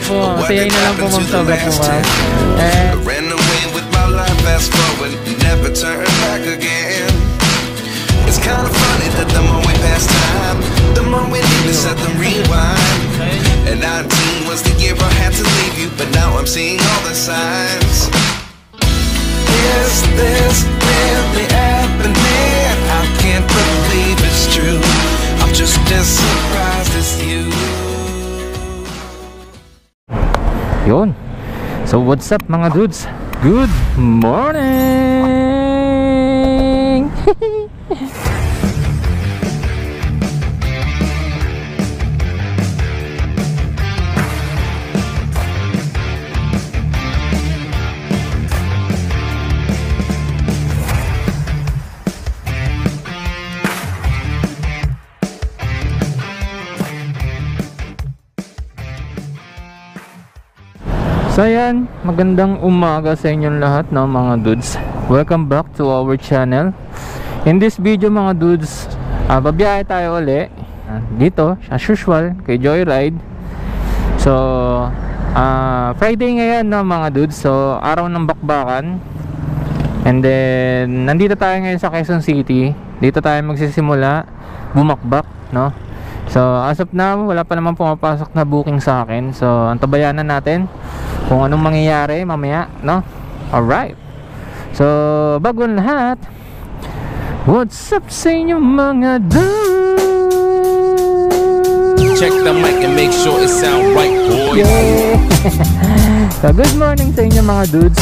Po, sayain na lang po ma'am, sobra po ma'am. I ran away with my life, fast forward, never turn back again. It's kind of funny that the more we pass time, the more we need to set the rewind. And 19 was the year I had to leave you, but now I'm seeing all the signs. Is this really happening? I can't believe it's true. I'm just as surprised as you. Yun. So what's up mga dudes? Good morning! So ayan, magandang umaga sa inyong lahat no, mga dudes. Welcome back to our channel. In this video mga dudes, babiyahe tayo uli dito as usual kay Joyride. So Friday ngayon no, mga dudes. So araw ng bakbakan. And then nandito tayo ngayon sa Quezon City. Dito tayo magsisimula bumakbak no. So as of now, wala pa naman pumapasok na booking sa akin. So antabayanan natin kung anong mangyayari mamaya, no? Alright. So, bago ang lahat, what's up sa inyo mga dudes? Check the mic and make sure it sound right, boys. So, good morning sa inyo mga dudes.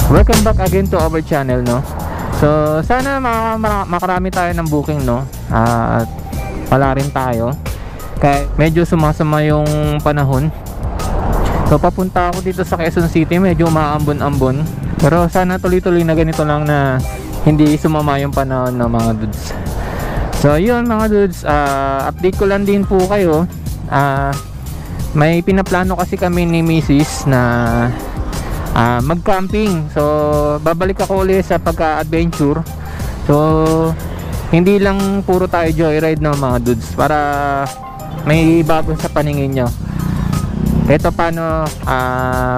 Welcome back again to our channel, no? So, sana makarami tayo ng booking, no? At wala rin tayo. Kaya medyo sumasama yung panahon. So papunta ako dito sa Quezon City, medyo umaambon-ambon. Pero sana tuloy-tuloy na ganito lang na hindi sumama yung panahon ng mga dudes. So yun mga dudes, update ko lang din po kayo. May pinaplano kasi kami ni Mrs. na mag-camping. So babalik ako ulit sa pagka-adventure. So hindi lang puro tayo joyride ng mga dudes, para may bago sa paningin nyo. Ito paano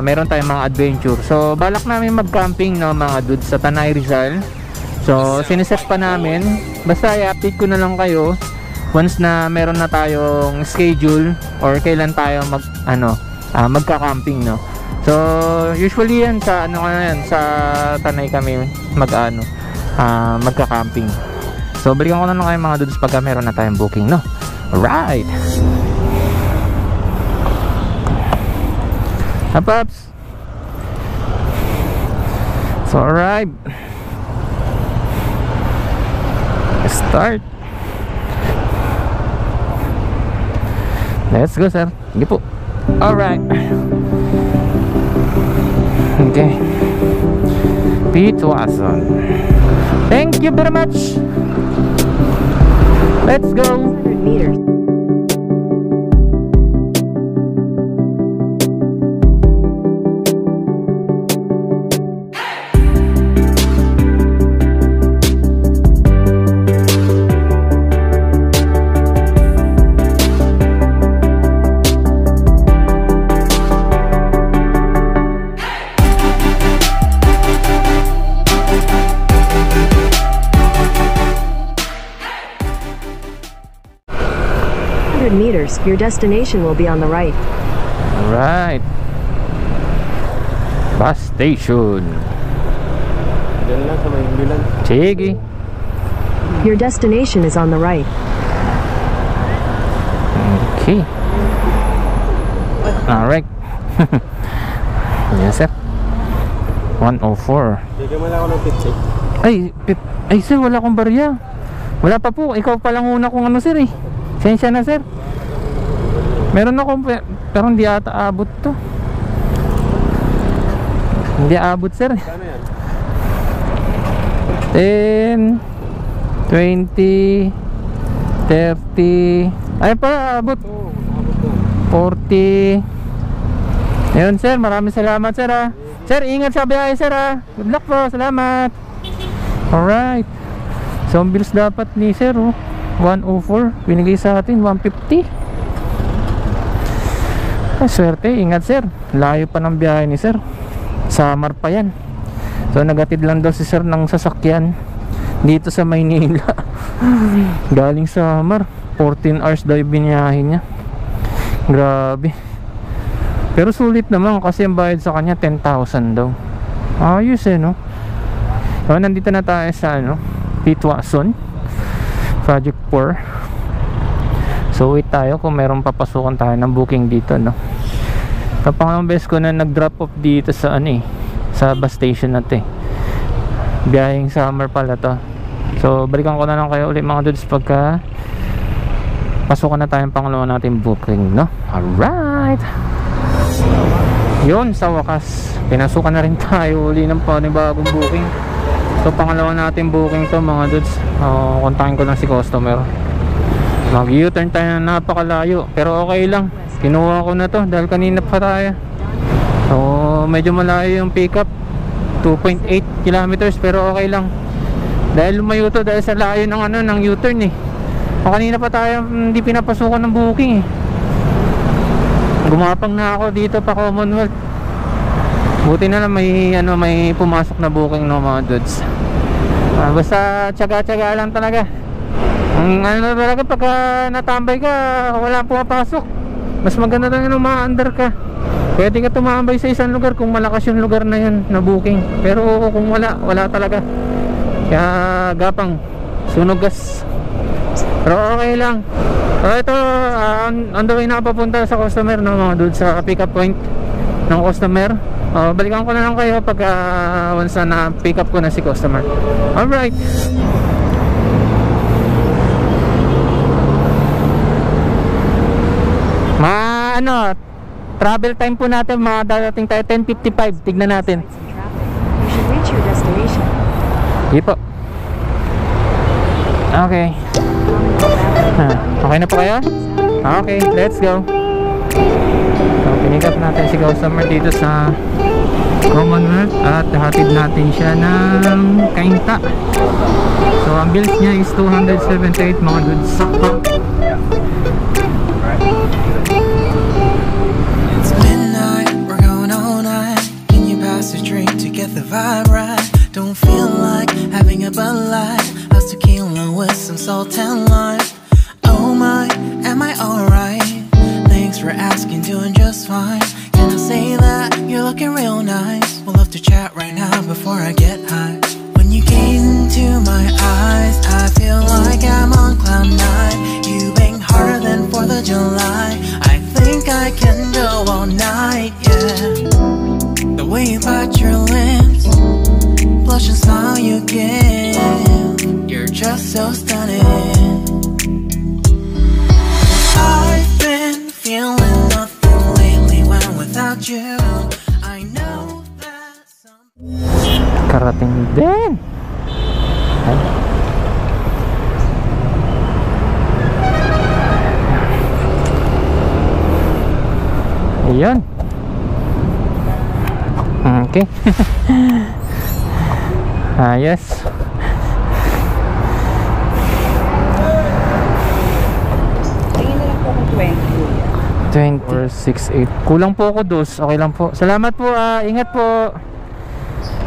meron tayong mga adventure. So balak namin mag-camping no mga dudes sa Tanay Rizal. So siniset pa namin. Basta i-update ko na lang kayo once na meron na tayong schedule or kailan tayo magka-camping no. So usually yan sa sa Tanay kami magka-camping. So balikan ko na lang kayo mga dudes pagka meron na tayong booking no. Alright. Paps. So alright, start. Let's go sir. Sige po. Alright. Okay, Pete Watson, thank you very much. Let's go. 100 meters. Meters, your destination will be on the right. Alright. Bus station. Sige. Your destination is on the right. Okay. Alright. Yes sir. 104. Bigyan mo lang ako ng 50. Ay sir, wala akong barya. Wala pa po, ikaw pa lang una kung ano sir eh. Sensya na sir. Meron ako pero hindi ata abot to. Hindi abot sir. Kano yan? 10 20 30. Ay pa abot. 40. Ayun sir, maraming salamat sir ha. Sir, ingat sa biyahe sir ha. Good luck po, salamat. Alright. So ang bilis dapat ni sir 104, binigay sa atin 150. Swerte, ingat sir. Layo pa ng biyahe ni sir. Samar pa yan. So nagatid lang daw si sir ng sasakyan dito sa Maynila. Galing Samar. 14 hours daw yung biniyahe niya. Grabe. Pero sulit naman kasi ang bayad sa kanya 10,000 daw. Ayos no. So nandito na tayo sa Pitwason Project 4. So wait tayo kung meron papasukan tayo ng booking dito Pangalawang beses ko na nag-drop off dito sa sa bus station natin. Biyaheng Samar pala to. So balikan ko na lang kayo ulit mga dudes pagka pasukan na tayong pangalawa natin booking Alright. Yun, sa wakas pinasukan na rin tayo uli ng panibagong booking. So pangalawa natin booking to mga dudes. Kontakin ko lang si customer. Mag U-turn tayo na napakalayo, pero okay lang, kinuha ko na to dahil kanina pa tayo. So medyo malayo yung pickup, 2.8 kilometers, pero okay lang dahil lumayo to dahil sa layo ng ng U-turn O kanina pa tayo hindi pinapasukan ng booking Gumapang na ako dito pa Commonwealth. Buti na lang may pumasok na booking mga dudes. Basta tiyaga-tiyaga lang talaga. Ang talaga pagka natambay ka, wala pumapasok. Mas maganda lang yung ma-under ka. Pwede ka tumambay sa isang lugar kung malakas yung lugar na yun na booking. Pero kung wala talaga. Kaya gapang, sunog gas. Pero okay lang. So ito, on the way na papunta sa customer mga dude, sa pick up point ng customer. Balikan ko na lang kayo pagka once na pick up ko na si customer. Alright. Travel time po natin mga darating tayo 10:55. Tignan natin. You should reach your destination. Hindi po. Okay. Okay na po kayo? Okay, let's go. So pinick up natin si customer dito sa Commonwealth at hatid natin siya ng Cainta. So ang bills niya is 278 mga dudes. Sakto. A drink to get the vibe right. Don't feel like having a Bud Light. How's tequila with some salt and lime? Oh my, am I alright? Thanks for asking, doing just fine. Can I say that you're looking real nice? We'll love to chat right now before I get high. When you gaze into my eyes, I feel like I'm on cloud nine. You bang harder than 4th of July. I think I can go all night, yeah. The way you bite your lips, blush and smile you give, you're just so stunning. I've been feeling nothing lately when without you. I know that Karating din. Ayan. Okay. Yes. Tingin na lang po kung 20. 20 or 6.8. Kulang po ako dos. Okay lang po. Salamat po. Ingat po.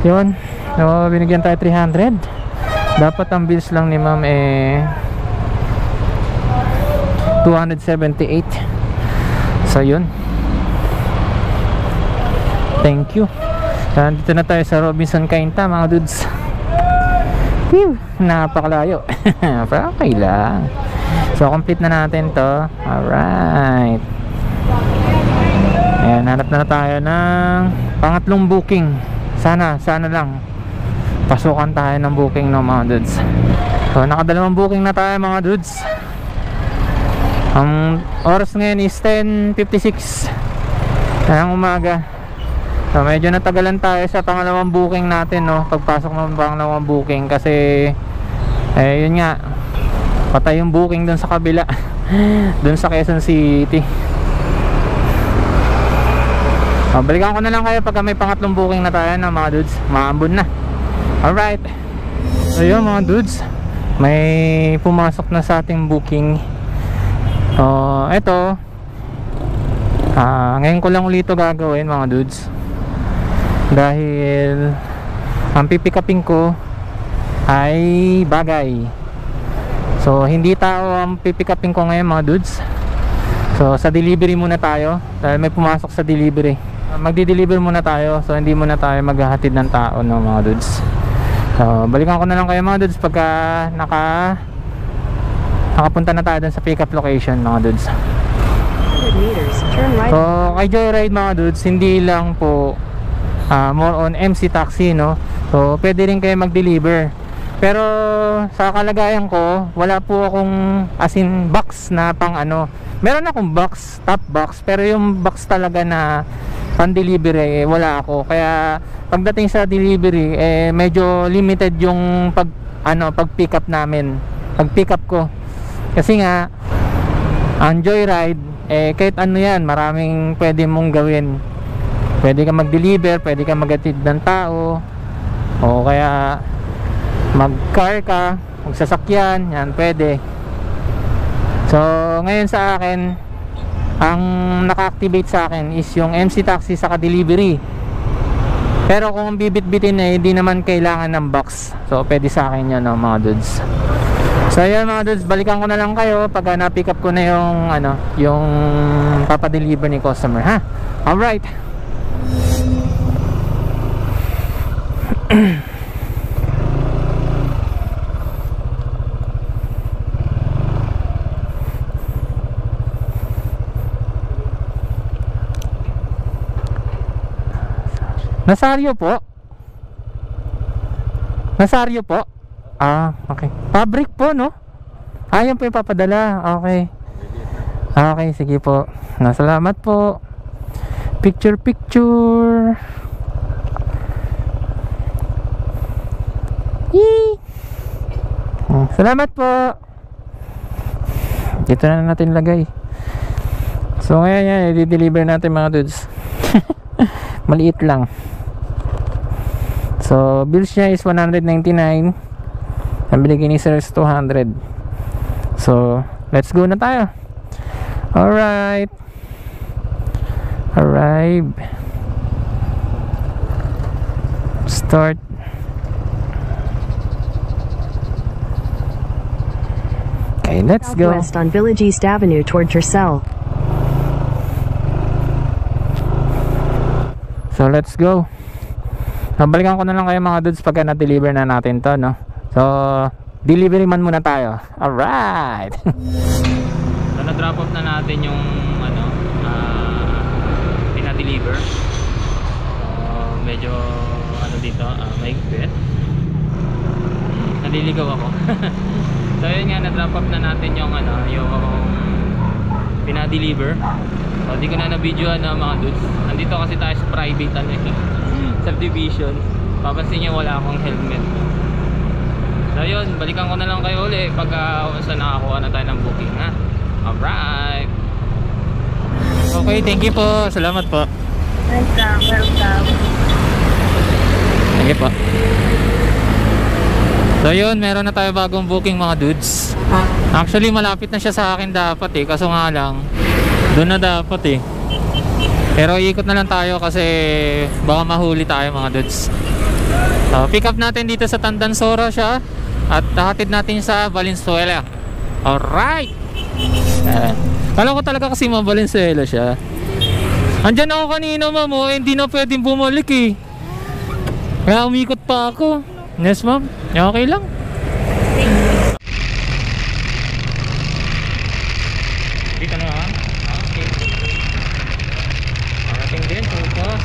Yun. No, binigyan tayo 300. Dapat ang bills lang ni ma'am 278. So yun. Thank you. Dito na tayo sa Robinson Cainta mga dudes. Whew, napakalayo. Pero okay lang. So complete na natin to. Alright. Ayan, hanap na tayo ng pangatlong booking. Sana lang pasukan tayo ng booking ng mga dudes. So nakadalawang booking na tayo mga dudes. Ang oras ngayon is 10:56 ng umaga. So medyo natagalan tayo sa pangalawang booking natin pagpasok ng pangalawang booking kasi yun nga, patay yung booking dun sa kabila. Dun sa Quezon City. Balikan ko na lang kayo pagka may pangatlong booking na tayo mga dudes. Maambon na. Alright. So yun mga dudes, may pumasok na sa ating booking. Ito Ngayon ko lang ulit ito gagawin mga dudes, dahil ang pipikapin ko ay bagay. So hindi tao ang pipikapin ko ngayon mga dudes. So sa delivery muna tayo, dahil may pumasok sa delivery. Magdi-deliver muna tayo, so hindi muna tayo maghahatid ng tao, no mga dudes. So balikan ko na lang kayo mga dudes pagka nakapunta na tayo dun sa pick up location mga dudes. 100 meters, turn right. So kay Joyride mga dudes, hindi lang po more on MC taxi, no. So pwede rin kayo mag-deliver. Pero sa kalagayan ko, wala po akong as in box na pang ano. Meron akong box, top box, pero yung box talaga na pan-delivery wala ako. Kaya pagdating sa delivery medyo limited yung pag-pick up namin. Pag-pick up ko. Kasi nga ang Joyride kahit ano yan, maraming pwede mong gawin. Pwede ka mag-deliver, pwede ka maghatid ng tao, o kaya mag-car ka, magsasakyan, yan pwede. So ngayon sa akin, ang naka-activate sa akin is yung MC taxi sa delivery. Pero kung bibit-bitin hindi naman kailangan ng box. So pwede sa akin yan, no, mga dudes. So ayan mga dudes, balikan ko na lang kayo pag na-pick up ko na yung papadeliver ni customer, ha? Alright. Nasario po? Nasario po? Okay. Fabric po, no? Yan po yung papadala. Okay. Okay, sige po. Salamat po. Picture. Yee! Salamat po. Dito na natin lagay. So ngayon yan, i-deliver natin mga dudes. Maliit lang. So bills niya is 199. Ang binigay ni sir is 200. So let's go na tayo. Alright. Arrive. Start. Okay, let's go. Southwest on Village East Avenue toward Tercel. So let's go. Balikan ko na lang kayo mga dudes pagka na-deliver na natin to, no? So delivery man muna tayo. Alright. So na-drop off na natin yung pinadeliver. Medyo dito, maigpit. Naliligaw ako. So yun nga, na-drop off na natin yung yung pinadeliver. So di ko na na-videoan mga dudes. Nandito kasi tayo sa private subdivision. Papansin nyo wala akong helmet. So yun, balikan ko na lang kayo ulit pagka saan nakakuha na tayo ng booking, ha? Alright. Okay, thank you po. Salamat po. Welcome. Thank you po. So yun, meron na tayo bagong booking mga dudes. Actually malapit na siya sa akin dapat kaso nga lang doon na dapat pero ikot na lang tayo kasi baka mahuli tayo mga dudes. So pick up natin dito sa Tandansora siya at hatid natin sa Valenzuela. Alright. Kala ko talaga kasi Valenzuela siya. Andyan ako kanina ma'am, hindi na pwedeng bumalik kaya umikot pa ako. Yes ma'am, okay lang. Dito na ma'am. Okay. Parating din, focus.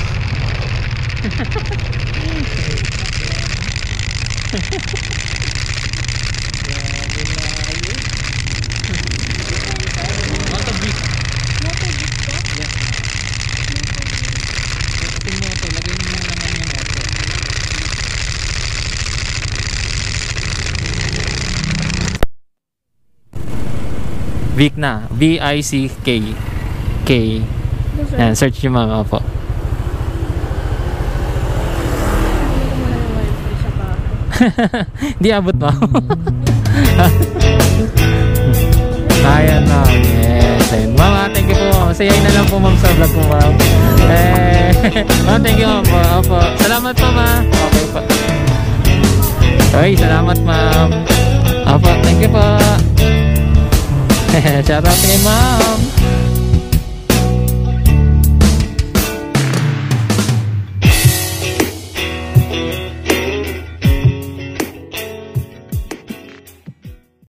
Vicna, V-I-C-K K. Yan, search nyo mga po. Di abot mo. Ayan na. Yes. Mama, thank you po. sayain na lang po ma'am sa vlog ko ma'am. Oh, thank you ma'am po. Opo. Salamat po ma'am. Okay po. Ay, salamat ma'am. Opo, thank you po. Shout out kay ma'am.